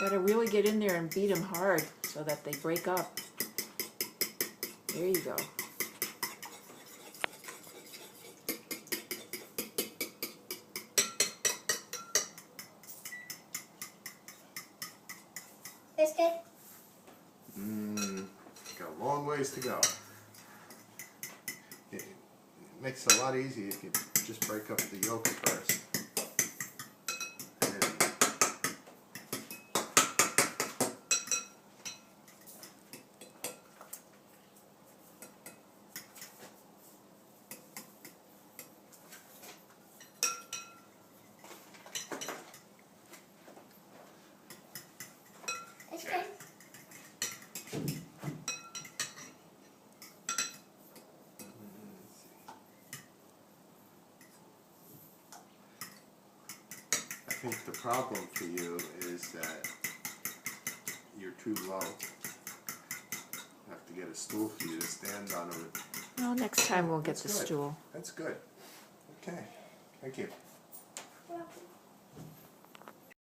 Gotta really get in there and beat them hard so that they break up. There you go. Biscuit? Got a long ways to go. It makes it a lot easier if you just break up the yolk first. Biscuit? I think the problem for you is that you're too low. You have to get a stool for you to stand on. Well, next time we'll get That's the good. stool. That's good. Okay. Thank you. You're welcome.